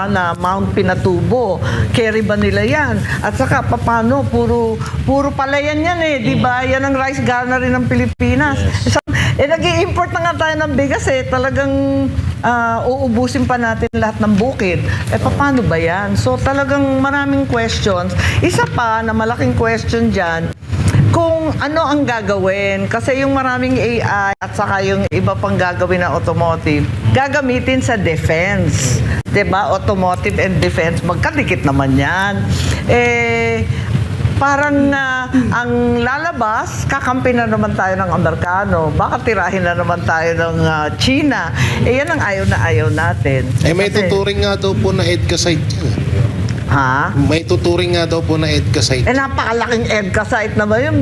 na Mount Pinatubo. Carry ba nila yan? At saka, paano? Puro palayan yan eh. Di ba? Yan ang rice granary ng Pilipinas. So, nag-i-import na nga tayo ng bigas eh. Talagang uubusin pa natin lahat ng bukid. Paano ba yan? So, talagang maraming questions. Isa pa na malaking question dyan, kung ano ang gagawin. Kasi yung maraming AI at saka yung iba pang gagawin na automotive, gagamitin sa defense. Diba? Automotive and defense, magkadikit naman yan. Parang ang lalabas, kakampi na naman tayo ng Amerikano. Baka tirahin na naman tayo ng China. Yan ang ayaw na ayaw natin. May Kasi- tuturing nga daw po na EDCA site yan. Ha? May tuturing nga daw po na EDCA site. Napakalaking EDCA site naman yun,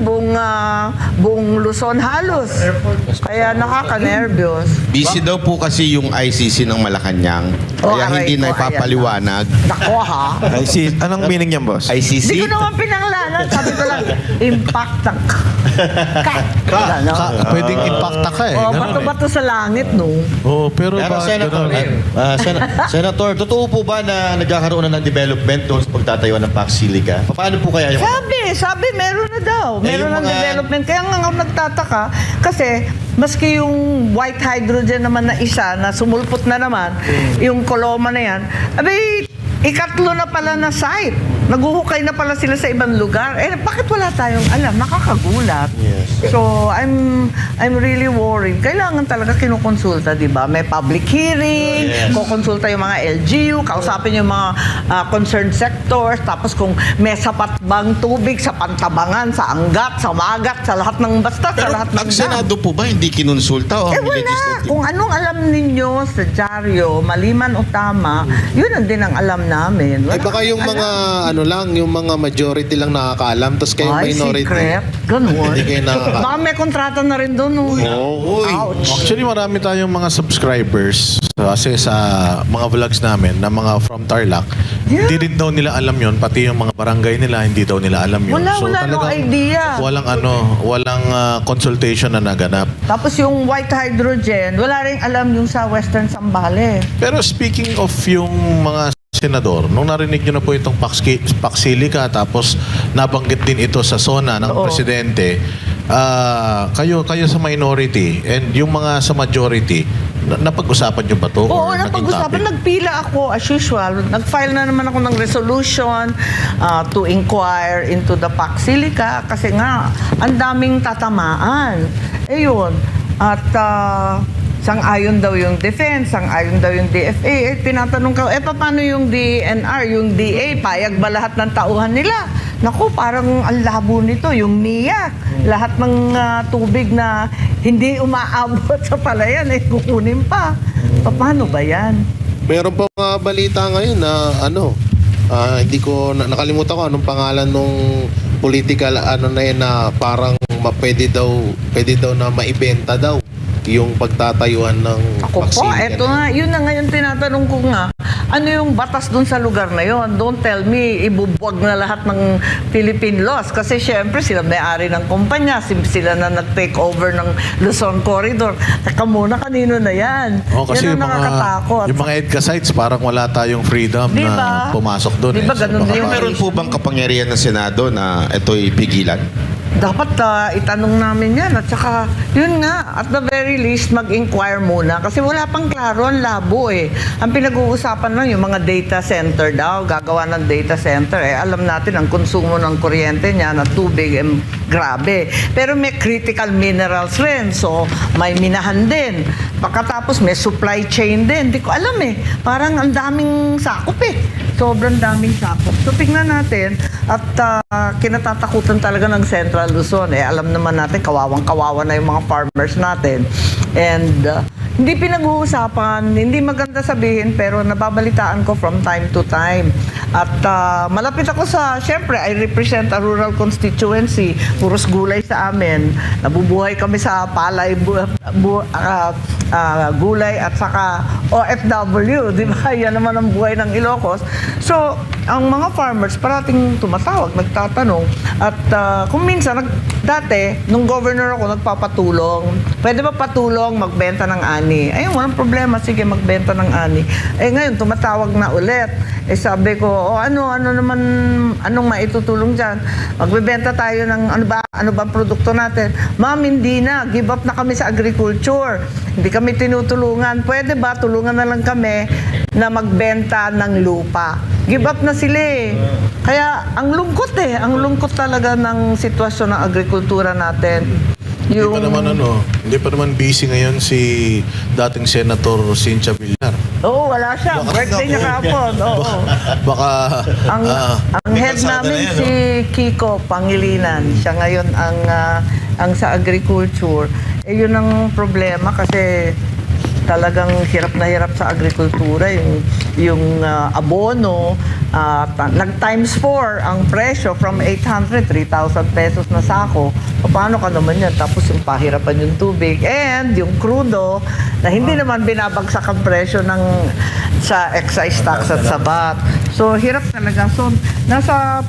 buong Luzon halos. Kaya nakaka-nervyos. Busy daw po kasi yung ICC ng Malacanang Kaya aray hindi ko, na ipapaliwanag. Nako ha. Anong meaning niyan, boss? ICC? Hindi ko naman pinanglanan. Sabi ko lang, impact ng Ano? Pwedeng impacta ka eh. Oh, Ganun bato-bato sa langit, no? Oh, pero Pero Senator, Senator, totoo po ba na nagkakaroon na ng development doon sa pagtatayuan ng PAC Silica? Paano po kaya yung... Sabi, meron na daw. Meron yung ng mga- development. Kaya nga ako nagtataka, kasi maski yung white hydrogen naman na isa, na sumulpot na naman, yung Coloma na yan, abay, ikatlo na pala na site. Naguhukay na pala sila sa ibang lugar. Eh, bakit wala tayong alam? Nakakagulat. Yes. So, I'm really worried. Kailangan talaga kinukonsulta, di ba? May public hearing, Yes. kukonsulta yung mga LGU, kausapin yung mga concerned sectors, tapos kung may sapat bang tubig sa Pantabangan, sa Angat, sa Magat, sa lahat ng basta, sa Pero lahat ng ang Senado po ba hindi kinonsulta o eh ang wala. legislative? Kung anong alam ninyo sa dyaryo, maliman o tama, yun ang din ang alam namin. Ay baka yung mga ano lang, yung mga majority lang nakakaalam, tapos kayo Ay, minority. secret. Ganun. Hindi kayo nakakaalam. Baka may kontrata na rin doon. No? Uy. Ouch. Actually, marami tayong mga subscribers kasi sa mga vlogs namin na mga from Tarlac. Yeah. Hindi rin daw nila alam yon, pati yung mga barangay nila hindi daw nila alam yun. Wala, no idea. Walang consultation na naganap. Tapos yung white hydrogen, wala rin alam yung sa Western Zambales. Pero speaking of yung mga senador, nung narinig nyo na po itong PAC Silica tapos nabanggit din ito sa SONA ng Oo. presidente, kayo sa minority and yung mga sa majority, napag-usapan nyo ba to? Oo, or naging napag-usapan. topic? Nagpila ako as usual. Nag-file na naman ako ng resolution to inquire into the PAC Silica kasi nga, ang daming tatamaan. Ayun. At sang-ayon daw yung defense, sang-ayon daw yung DFA. Eh, tinatanong ka, paano yung DNR, yung DA, payag ba lahat ng tauhan nila? Naku, parang ang labo nito, yung NIA. Lahat ng tubig na hindi umaabot sa palayan, kukunin pa. Paano ba yan? Meron pa mga balita ngayon na ano, hindi ko nakalimutan ko anong pangalan nung political ano na yun na parang pwede daw na maibenta daw yung pagtatayuan ng Ako po, vaccine. eto nga, yun na ngayon tinatanong ko nga, ano yung batas dun sa lugar na yon? Don't tell me, ibubuwag na lahat ng Philippine laws. Kasi syempre, sila may-ari ng kumpanya, sila na nag-take over ng Luzon Corridor. Teka muna, kanino na yan? Oh, kasi yan yung ang nakakatakot. mga EDCA sites, parang wala tayong freedom Di na ba? pumasok doon. Di ba ganun din yung Meron po bang kapangyarihan ng Senado na ito'y pigilan? Dapat itanong namin yan. At saka, yun nga, at the very least, mag-inquire muna. Kasi wala pang klaro, ang labo eh. Ang pinag-uusapan lang, yung mga data center daw, gagawa ng data center. Alam natin, ang konsumo ng kuryente niya na tubig, grabe. Pero may critical minerals rin. So, may minahan din. Pagkatapos, may supply chain din. Hindi ko alam eh. Parang ang daming sakop eh. Sobrang daming sakop. So, tingnan natin. At kinatatakutan talaga ng Central Luzon. Alam naman natin, kawawang-kawawa na yung mga farmers natin. And hindi pinag-uusapan, hindi maganda sabihin, pero nababalitaan ko from time to time. At malapit ako syempre, I represent a rural constituency. Puros gulay sa amin. Nabubuhay kami sa palay, gulay at saka OFW. Di ba? Yan naman ang buhay ng Ilocos. So, ang mga farmers parating tumatawag, nagtatanong. At kung minsan, dati, nung governor ako, nagpapatulong. Pwede ba patulong magbenta ng ani? Ayun, walang problema. Sige, magbenta ng ani. Ngayon, tumatawag na ulit. Sabi ko, anong maitutulong dyan? Magbebenta tayo ng, ano ba ang produkto natin? Ma'am, hindi na. Give up na kami sa agriculture. Hindi kami tinutulungan. Pwede ba, tulungan na lang kami na magbenta ng lupa? Give up na sila eh. Kaya, ang lungkot eh. Ang lungkot talaga ng sitwasyon ng agrikultura natin. Hindi pa naman busy ngayon si dating Senator Cynthia Villar. Oo, wala siya. Birthday niya kahapon. Oo. Baka Ang head kalsada namin na yan, si Kiko Pangilinan. Siya ngayon ang sa agriculture. Yun ang problema kasi talagang hirap na hirap sa agrikultura yung abono nag-times 4 ang presyo from 800, 3,000 pesos na sako. Paano ka naman yan? Tapos yung pahirapan yung tubig and yung crudo na hindi naman binabagsak ang presyo sa excise tax at sa VAT. So, hirap talaga. So, nasa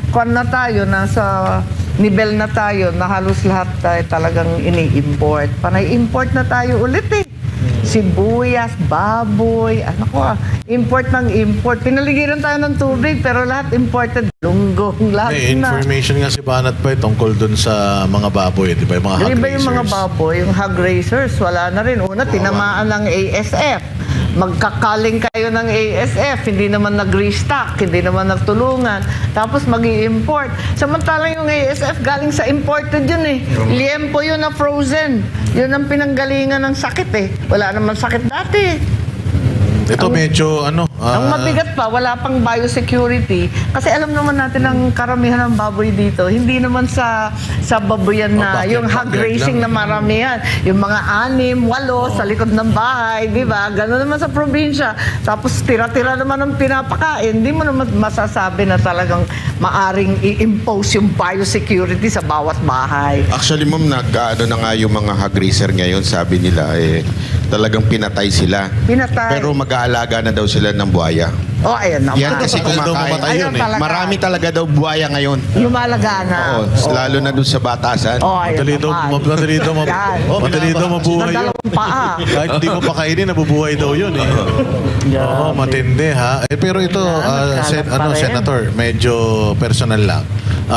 kwan na tayo, nasa nivel na tayo na halos lahat tayo talagang ini-import. Panay import na tayo ulit eh. Sibuyas, baboy, import ng import. Pinaligiran tayo ng tubig pero lahat imported. Lunggong, lahat May na. information nga si Banat pa tungkol dun sa mga baboy, di ba? Yung mga hog Di ba yung mga raisers. baboy, yung hog raisers, wala na rin. Una, tinamaan ng ASF. Magkakaling kayo ng ASF, hindi naman nag-restock, hindi naman nagtulungan. Tapos mag-i-import. Samantalang yung ASF galing sa imported yun eh. Liempo yun na frozen. Yun ang pinanggalingan ng sakit eh. Wala naman sakit dati. Ito medyo Ang mabigat pa, wala pang biosecurity. Kasi alam naman natin ang karamihan ng baboy dito, hindi naman sa baboyan na yung hog racing na maramihan. Yung mga 6, 8 sa likod ng bahay, di ba? Gano'n naman sa probinsya. Tapos tira-tira naman ang pinapakain. Hindi mo naman masasabi na talagang maaring i-impose yung biosecurity sa bawat bahay. Actually, ma'am, nag-ano na nga yung mga hog racer ngayon, sabi nila, talagang pinatay sila. Pinatay. Pero mag-aalaga na daw sila ng buhaya. Oh, ayan naman. Yan kasi Matagal daw kumakain. mamatay yun eh. Marami talaga daw buhaya ngayon. Lumalaga na. Oo, lalo na doon sa batasan. Oh, ayan madali daw, naman. Yan. madali daw Na mabuhay yun. dalawang paa. Kahit hindi mo pakainin, nabubuhay daw yun eh. Oo, matindi ha. Pero ito, nagkalat pa rin. Senator, medyo personal lang.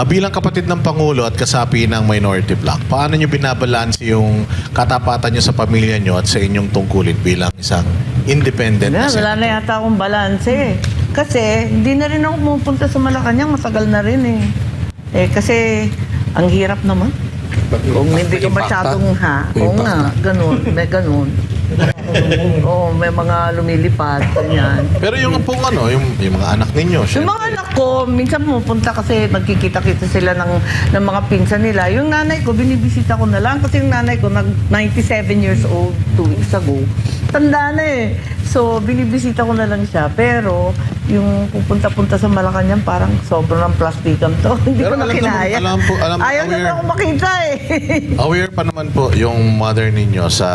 Bilang kapatid ng Pangulo at kasapi ng minority bloc, paano nyo binabalanse yung katapatan nyo sa pamilya nyo at sa inyong tungkulin bilang isang independent na Wala senator? na yata akong balanse. Kasi hindi na rin ako pumupunta sa Malacanang, matagal na rin eh. Kasi ang hirap naman. Kung hindi ka masyadong oo nga, ganun, may ganun. Oo, may mga lumilipad, ganyan. Pero yung pong yung mga anak ninyo, Yung mga anak ko, minsan pumupunta kasi nagkikita-kita sila ng mga pinsan nila. Yung nanay ko, binibisita ko na lang kasi yung nanay ko, 97 years old 2 weeks ago. Tanda na eh. So, binibisita ko na lang siya. Pero, yung pupunta-punta sa Malacanang, parang sobrang plastikan to. Hindi Pero ko na alam kinaya. naman, Ayaw aware. naman ako makita eh. Aware pa naman po yung mother ninyo sa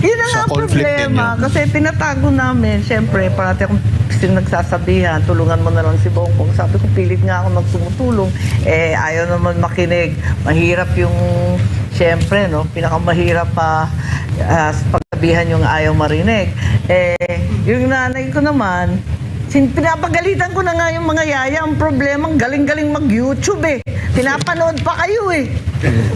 Yun na nga ang conflict problema. ninyo. Kasi tinatago namin. Siyempre, parati akong nagsasabihan, tulungan mo na lang si Bongbong. Sabi ko, pilit nga ako nagtumutulong. Ayaw naman makinig. Mahirap yung, siyempre, pinakamahirap pa pagsabihan yung ayaw marinig. Yung nanay ko naman, pinapagalitan ko na nga yung mga yaya. Ang problema, ang galing-galing mag-YouTube eh. Pinapanood pa kayo eh.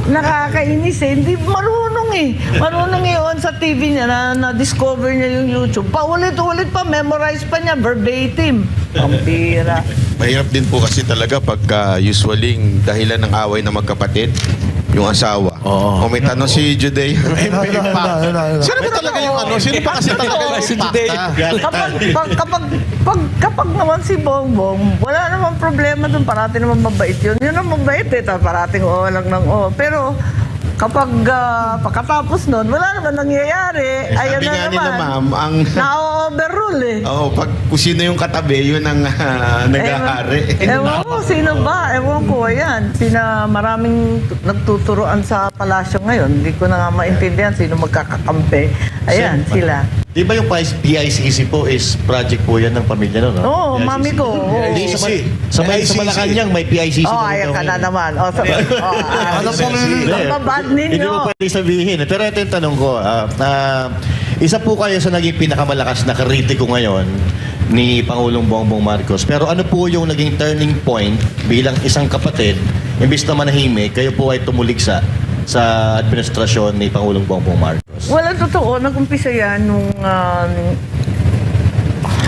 Nakakainis eh. Hindi marunong eh. Marunong yun sa TV niya na-discover niya yung YouTube. Paulit-ulit pa, memorize pa niya, verbatim. Ang bira. Mahirap din po kasi talaga pagka usually dahilan ng away ng magkapatid, yung asawa. Oo. O may tanong si Juday. Sino ba talaga yung Sino ba kasi talaga yung impacta? Kapag naman si Bongbong, wala namang problema dun. Parati naman mabait yun. Yun ang mabait eh. Parating lang ng Pero kapag pagkatapos nun, wala naman nangyayari. Ayun Sabi na nga nila, naman. ma'am, ang... Na-overrule eh. pag kung sino yung katabi, yun ang nag-ahari. Ewan ko, sino ba? Ewan ko, ayan. Maraming nagtuturoan sa palasyo ngayon. Hindi ko na nga maintindihan sino magkakakampi. Ayan, sila. Di ba yung PICC po is project po yan ng pamilya no? Oo, PICC. mami ko. Oo. Hindi, sa Malacanang may PICC Ayan ka na naman. Ano pong Ang babad ninyo. Hindi mo pwede sabihin. Pero ito yung tanong ko. Isa po kayo sa naging pinakamalakas na kritiko ngayon ni Pangulong Bongbong Marcos. Pero ano po yung naging turning point bilang isang kapatid, imbis na manahimik, kayo po ay tumuligsa sa administrasyon ni Pangulong Bongbong Marcos? Wala, totoo. Nag-umpisa yan nung...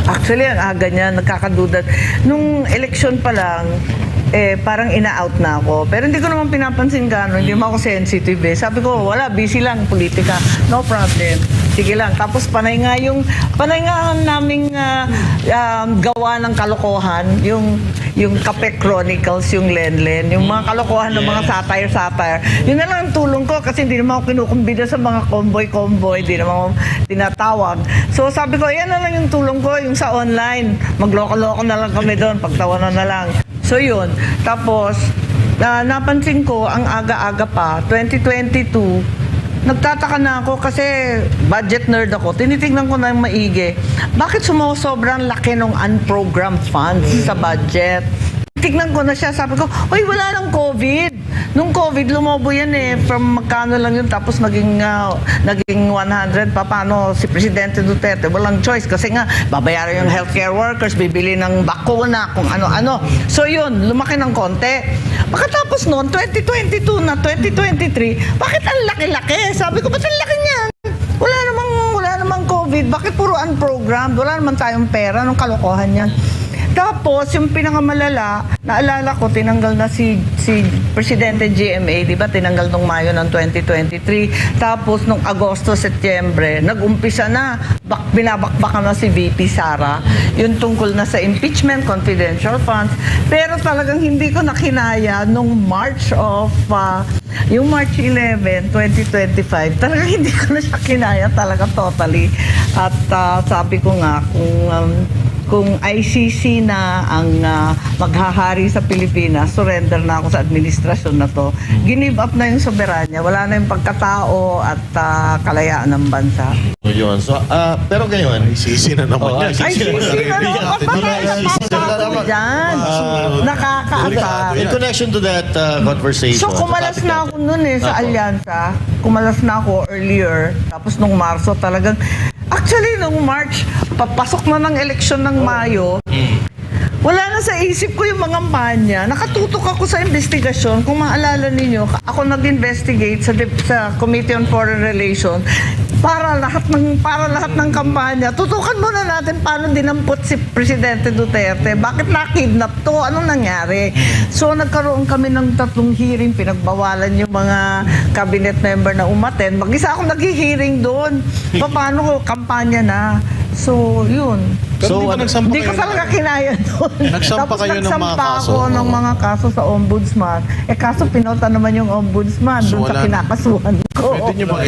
actually, ang aga niya, nagkakaduda. Nung election pa lang, parang ina-out na ako. Pero hindi ko naman pinapansin gano'n. Hindi mo ako sensitive eh. Sabi ko, wala, busy lang, politika. No problem. Sige lang. Tapos panay nga ang naming gawa ng kalokohan, yung Kape Chronicles, yung Lenlen, yung mga kalokohan ng mga satire. Yun na lang ang tulong ko kasi hindi naman ako kinukumbida sa mga convoy, hindi naman ako tinatawag. So sabi ko, yan na lang yung tulong ko, yung sa online. Magloko-loko na lang kami doon, pagtawanan na lang. So yun. Tapos, napansin ko, ang aga-aga pa, 2022, nagtataka na ako kasi budget nerd ako. Tinitingnan ko na yung maigi. Bakit sobrang laki ng unprogrammed funds sa budget? Tignan ko na siya, sabi ko, uy, wala nang COVID. Nung COVID, lumobo yan eh. From magkano lang yun, tapos naging 100 pa. Paano si Presidente Duterte? Walang choice kasi nga, babayaran yung healthcare workers, bibili ng bakuna, kung ano-ano. So yun, lumaki ng konti. Pagkatapos noon, 2022 na 2023, bakit ang laki-laki? Sabi ko, ba't ang laki niyan? Wala namang COVID. Bakit puro unprogrammed? Wala naman tayong pera. Anong kalokohan yan? Tapos, yung pinakamalala, naalala ko, tinanggal na si Presidente GMA, di ba? Tinanggal nung Mayo ng 2023. Tapos, nung Agosto, Setyembre, nag-umpisa na, binabakbakan na si VP Sara. Yung tungkol na sa impeachment, confidential funds. Pero talagang hindi ko nakinaya nung March 11, 2025, talagang hindi ko na siya kinaya talaga totally. At sabi ko nga, kung ICC na ang maghahari sa Pilipinas, surrender na ako sa administrasyon na to. Give up na yung soberanya, wala na yung pagkatao at kalayaan ng bansa. So, yun. So, pero ngayon, ICC na naman yan. ICC na naman, napapako dyan. Nakakaasar. in connection to that conversation. So, kumalas na ako nun sa alyansa. Kumalas na ako earlier. Tapos nung Marso talagang, actually, nung March, papasok na ng eleksyon ng Mayo, wala na sa isip ko yung mga panya. Nakatutok ako sa investigasyon. Kung maalala ninyo, ako nag-investigate sa Committee on Foreign Relations para lahat ng kampanya. Tutukan muna natin paano dinampot si Presidente Duterte. Bakit nakidnap to? Anong nangyari? So, nagkaroon kami ng 3 hearing. Pinagbawalan yung mga cabinet member na umaten. Mag-isa akong nag-hearing doon. Paano ko? Kampanya na. So, yun. Pero di ba nagsampa Hindi ko kayo talaga kinaya doon. Nagsampa Tapos kayo ng mga nagsampa kaso? ako ng mga kaso sa ombudsman. Kaso pinota naman yung ombudsman So, doon sa wala na. kinakasuhan ko. Pwede nyo bang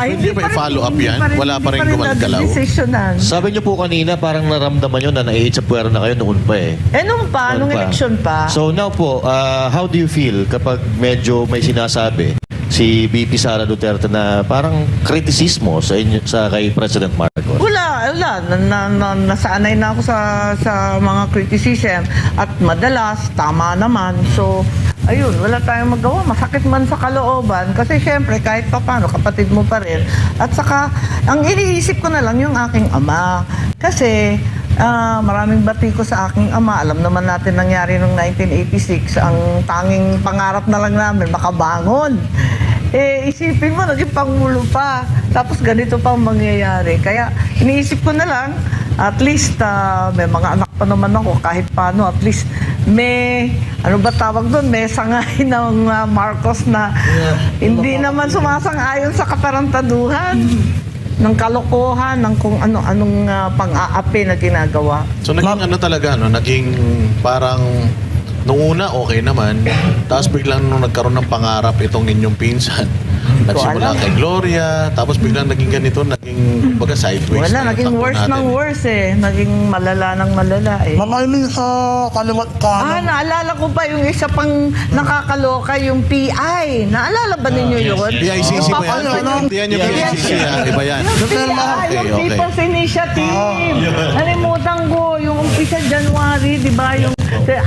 hindi ba i-follow up yan? Wala pa rin gumagalaw? Desisyonan. Sabi niyo po kanina, parang naramdaman niyo na naiit sa puwera na kayo noon pa eh. Nung Noon pa. eleksyon pa. So now po, how do you feel kapag medyo may sinasabi si VP Sara Duterte na parang kritisismo sa kay President Marcos? Wala. Nasanay na ako sa mga criticism at madalas, tama naman. So, ayun, wala tayong magawa. Masakit man sa kalooban kasi syempre kahit pa paano, kapatid mo pa rin. At saka, ang iniisip ko na lang yung aking ama. Kasi, maraming bati ko sa aking ama. Alam naman natin nangyari noong 1986. Ang tanging pangarap na lang namin, makabangon. Isipin mo, naging pangulo pa. Tapos ganito pa ang mangyayari. Kaya iniisip ko na lang, at least may mga anak pa naman ako, kahit paano, at least may, ano ba tawag doon, may sangay ng Marcos na hindi naman sumasang-ayon sa katarantaduhan ng kalokohan, ng kung ano-anong pang-aapi na ginagawa. So naging naging parang nung una okay naman, tapos biglang nung nagkaroon ng pangarap itong inyong pinsan, nagsimula kay Gloria, tapos biglang naging ganito, naging baga sideways. Wala, naging worse ng worse eh. Naging malala ng malala eh. Mama, yun sa kalimat ka. Naalala ko pa yung isa pang nakakaloka, yung PI. Naalala ba ninyo yun? PICC ba yan? Hindi yan yung PICC yan. Iba yan. Yung PI, yung People's Initiative. Nalimutan ko, yung umpisa January, di ba?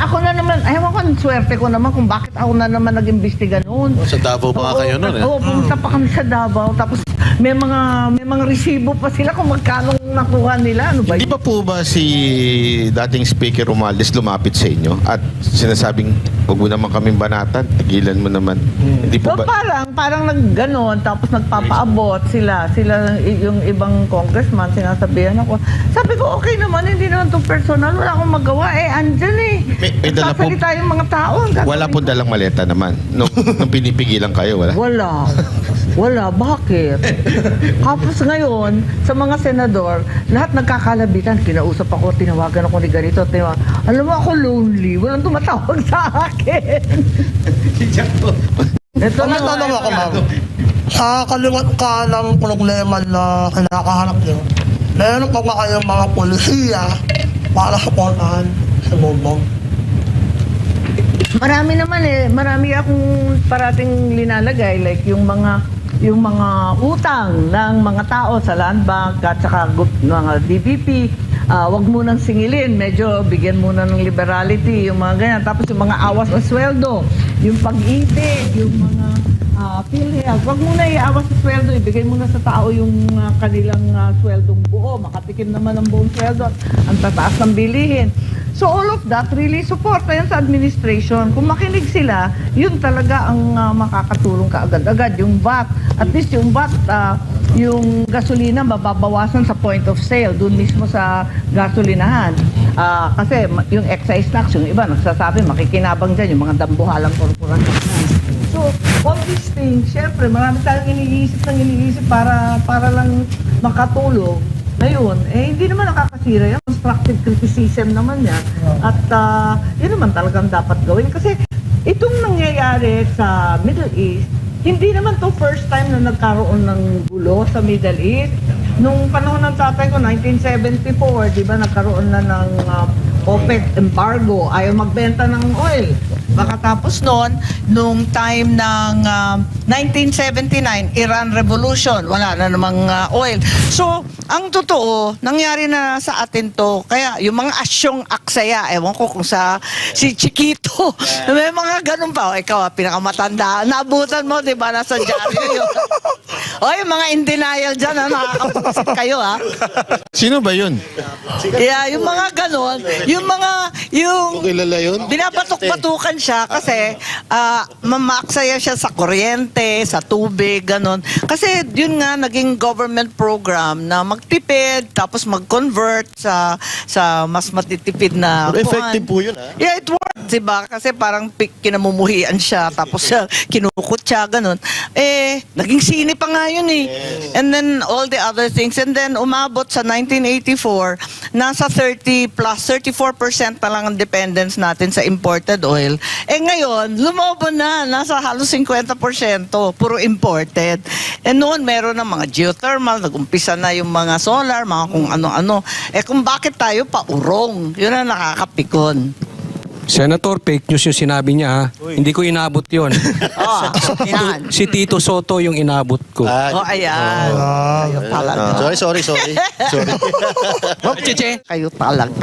Ako na naman, ewan ko, swerte ko naman kung bakit ako na naman nag-imbestiga noon. Sa Davao pa nga kayo noon eh. Oo, pumunta pa kami sa Davao. Tapos may mga resibo pa sila kung magkano nakuha nila. Ano ba Hindi yun? ba po ba si dating Speaker Romualdez lumapit sa inyo at sinasabing, huwag mo naman kaming banatan, tigilan mo naman. Hindi po So ba? parang nagganon, tapos nagpapaabot sila yung ibang congressman, sinasabihan ako. Sabi ko, okay naman, hindi naman to personal, wala akong magawa. Andyan eh. May dala po- Nagsasalita yung mga tao. ang gagawin Wala ko. pong dalang maleta naman. Nung pinipigilan kayo, wala? Wala. Wala, bakit? Tapos ngayon, sa mga senador, lahat nagkakalabitan. Kinausap ako, tinawagan ako ni ganito. Alam mo, ako lonely. Walang tumatawag sa akin. Ito May tanong ako, ma'am. Sa kaliwat ka ng problema na kinakaharap niyo, meron pa ba kayong mga polisiya para supportahan sa Bongbong? Marami naman marami akong parating linalagay like yung mga utang ng mga tao sa Land Bank at saka mga DBP. Wag mo nang singilin, medyo bigyan muna ng liberality, yung mga ganyan. Tapos yung mga awas na sweldo, yung pag-ibig, yung mga PhilHealth, wag mo na iawas sa sweldo, ibigay mo na sa tao yung kanilang sweldong buo, makatikim naman ng buong sweldo at ang tataas ng bilihin. So all of that really support na yan sa administration. Kung makinig sila, yun talaga ang makakatulong kaagad-agad. Yung VAT, at least yung VAT, yung gasolina mababawasan sa point of sale, dun mismo sa gasolinahan. Kasi yung excise tax, yung iba nagsasabi, makikinabang dyan, yung mga dambuhalang korporasyon. So, all these things, syempre, marami tayong iniisip para lang makatulong. Ngayon, hindi naman nakakasira yan. Constructive criticism naman yan. At yun naman talagang dapat gawin. Kasi itong nangyayari sa Middle East, hindi naman to first time na nagkaroon ng gulo sa Middle East. Nung panahon ng tatay ko, 1974, di ba, nagkaroon na ng OPEC embargo. Ayaw magbenta ng oil. Pagkatapos noon, nung time ng 1979, Iran Revolution, wala na namang oil. So, ang totoo, nangyari na sa atin to. Kaya yung mga asyong aksaya, ewan ko kung si Chiquito, may mga ganun pa. Ikaw, pinakamatanda. Naabutan mo, di ba, nasa dyaryo yun. O, yung mga in denial dyan, nakakapusit kayo, ha? Sino ba yun? Yeah, yung mga ganun, yung Kilala yun? binabatok-batukan siya kasi mamaksaya siya sa kuryente, sa tubig, ganun. Kasi yun nga, naging government program na magtipid, tapos mag-convert sa mas matitipid na Pero effective po yun, ha? Yeah, it worked, diba? Kasi parang kinamumuhian siya, tapos kinukot siya, ganun. Naging sine pa nga yun eh. And then all the other things. And then umabot sa 1984, nasa 34% na lang ang dependence natin sa imported oil. Ngayon, lumobo na, nasa halos 50%, puro imported. Noon, meron ng mga geothermal, nag-umpisa na yung mga solar, mga kung ano-ano. Kung bakit tayo paurong, yun ang nakakapikon. Senator, fake news yung sinabi niya, ha? Hindi ko inabot yun. Yan. Si Tito Soto yung inabot ko. Ayan. Kayo talaga. Sorry. Chiche. Kayo talaga.